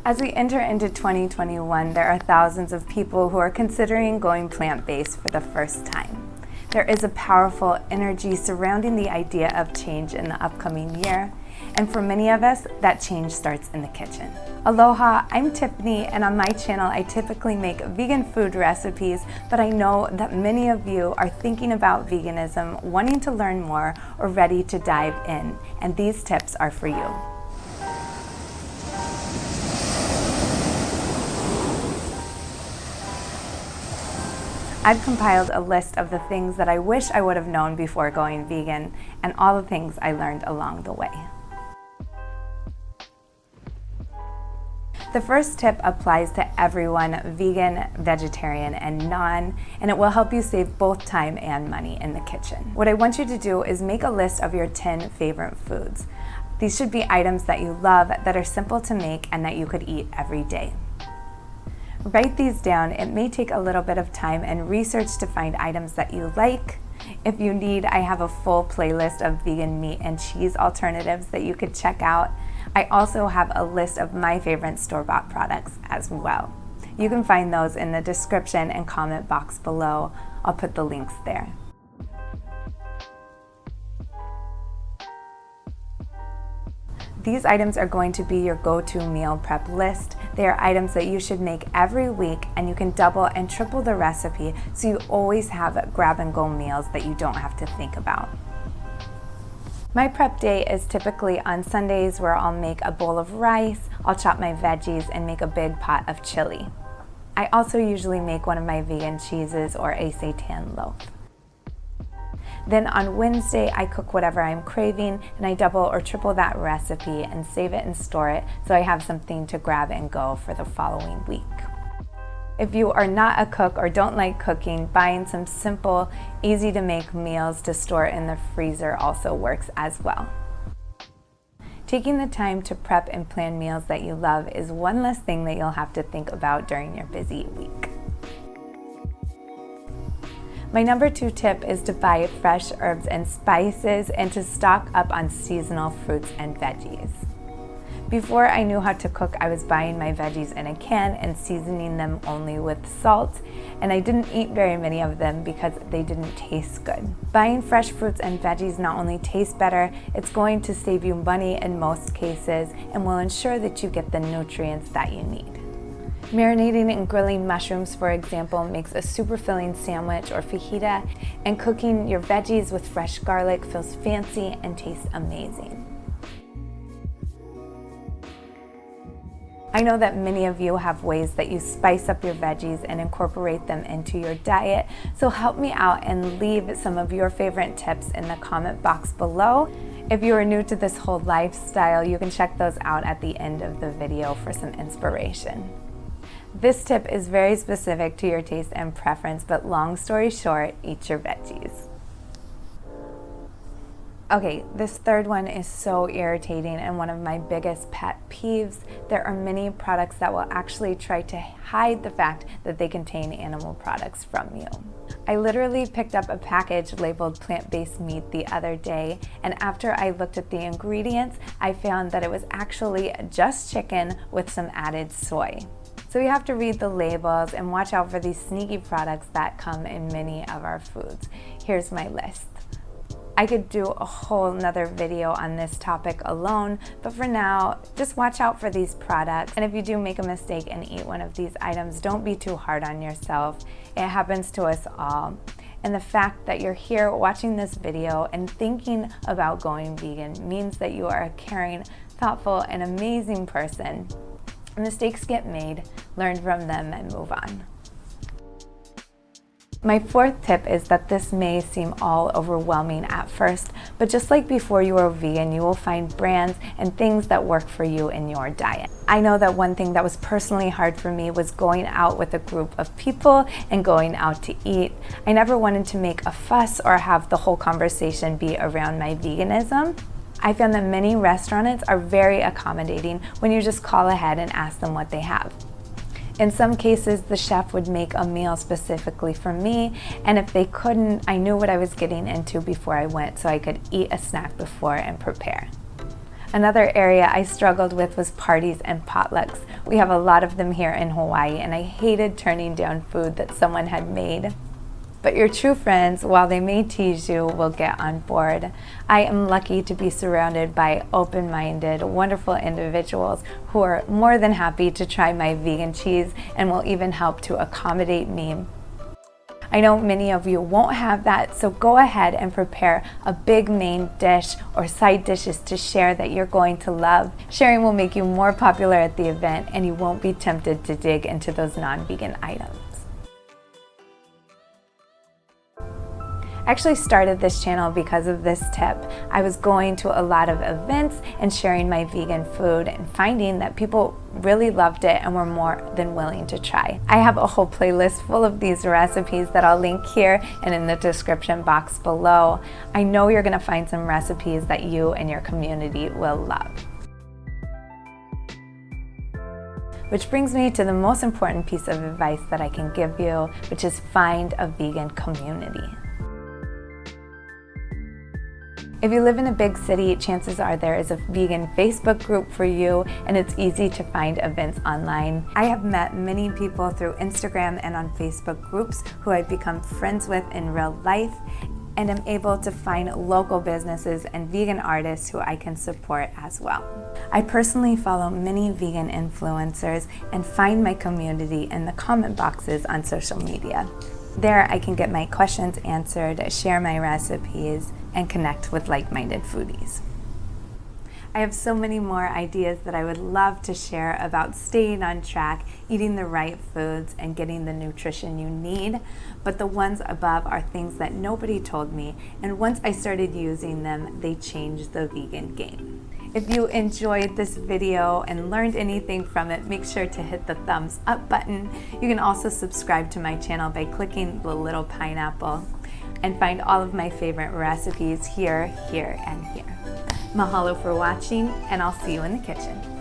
As we enter into 2021, there are thousands of people who are considering going plant-based for the first time. There is a powerful energy surrounding the idea of change in the upcoming year, and for many of us, that change starts in the kitchen. Aloha, I'm Tiffany, and on my channel I typically make vegan food recipes, but I know that many of you are thinking about veganism, wanting to learn more, or ready to dive in, and these tips are for you. I've compiled a list of the things that I wish I would have known before going vegan, and all the things I learned along the way. The first tip applies to everyone, vegan, vegetarian, and non, and it will help you save both time and money in the kitchen. What I want you to do is make a list of your 10 favorite foods. These should be items that you love, that are simple to make, and that you could eat every day. Write these down. It may take a little bit of time and research to find items that you like. If you need, I have a full playlist of vegan meat and cheese alternatives that you could check out. I also have a list of my favorite store-bought products as well. You can find those in the description and comment box below. I'll put the links there. These items are going to be your go-to meal prep list. They are items that you should make every week, and you can double and triple the recipe so you always have grab-and-go meals that you don't have to think about. My prep day is typically on Sundays, where I'll make a bowl of rice, I'll chop my veggies, and make a big pot of chili. I also usually make one of my vegan cheeses or a seitan loaf. Then on Wednesday, I cook whatever I'm craving, and I double or triple that recipe and save it and store it so I have something to grab and go for the following week. If you are not a cook or don't like cooking, buying some simple, easy to make meals to store in the freezer also works as well. Taking the time to prep and plan meals that you love is one less thing that you'll have to think about during your busy week. My number 2 tip is to buy fresh herbs and spices and to stock up on seasonal fruits and veggies. Before I knew how to cook, I was buying my veggies in a can and seasoning them only with salt, and I didn't eat very many of them because they didn't taste good. Buying fresh fruits and veggies not only tastes better, it's going to save you money in most cases and will ensure that you get the nutrients that you need. Marinating and grilling mushrooms, for example, makes a super filling sandwich or fajita, and cooking your veggies with fresh garlic feels fancy and tastes amazing. I know that many of you have ways that you spice up your veggies and incorporate them into your diet, so help me out and leave some of your favorite tips in the comment box below. If you are new to this whole lifestyle, you can check those out at the end of the video for some inspiration. This tip is very specific to your taste and preference, but long story short, eat your veggies. Okay, this third one is so irritating and one of my biggest pet peeves. There are many products that will actually try to hide the fact that they contain animal products from you. I literally picked up a package labeled plant-based meat the other day, and after I looked at the ingredients, I found that it was actually just chicken with some added soy. So you have to read the labels and watch out for these sneaky products that come in many of our foods. Here's my list. I could do a whole nother video on this topic alone, but for now, just watch out for these products. And if you do make a mistake and eat one of these items, don't be too hard on yourself. It happens to us all. And the fact that you're here watching this video and thinking about going vegan means that you are a caring, thoughtful, and amazing person. Mistakes get made, learn from them, and move on. My 4th tip is that this may seem all overwhelming at first, but just like before you are vegan, you will find brands and things that work for you in your diet. I know that one thing that was personally hard for me was going out with a group of people and going out to eat. I never wanted to make a fuss or have the whole conversation be around my veganism. I found that many restaurants are very accommodating when you just call ahead and ask them what they have. In some cases, the chef would make a meal specifically for me, and if they couldn't, I knew what I was getting into before I went, so I could eat a snack before and prepare. Another area I struggled with was parties and potlucks, We have a lot of them here in Hawaii, and I hated turning down food that someone had made. But your true friends, while they may tease you, will get on board. I am lucky to be surrounded by open-minded, wonderful individuals who are more than happy to try my vegan cheese and will even help to accommodate me. I know many of you won't have that, so go ahead and prepare a big main dish or side dishes to share that you're going to love. Sharing will make you more popular at the event, and you won't be tempted to dig into those non-vegan items. I actually started this channel because of this tip. I was going to a lot of events and sharing my vegan food and finding that people really loved it and were more than willing to try. I have a whole playlist full of these recipes that I'll link here and in the description box below. I know you're gonna find some recipes that you and your community will love. Which brings me to the most important piece of advice that I can give you, which is find a vegan community. If you live in a big city, chances are there is a vegan Facebook group for you, and it's easy to find events online. I have met many people through Instagram and on Facebook groups who I've become friends with in real life, and am able to find local businesses and vegan artists who I can support as well. I personally follow many vegan influencers and find my community in the comment boxes on social media. There I can get my questions answered, share my recipes, and connect with like-minded foodies. I have so many more ideas that I would love to share about staying on track, eating the right foods, and getting the nutrition you need, but the ones above are things that nobody told me, and once I started using them, they changed the vegan game. If you enjoyed this video and learned anything from it, make sure to hit the thumbs up button. You can also subscribe to my channel by clicking the little pineapple, and find all of my favorite recipes here, here, and here. Mahalo for watching, and I'll see you in the kitchen.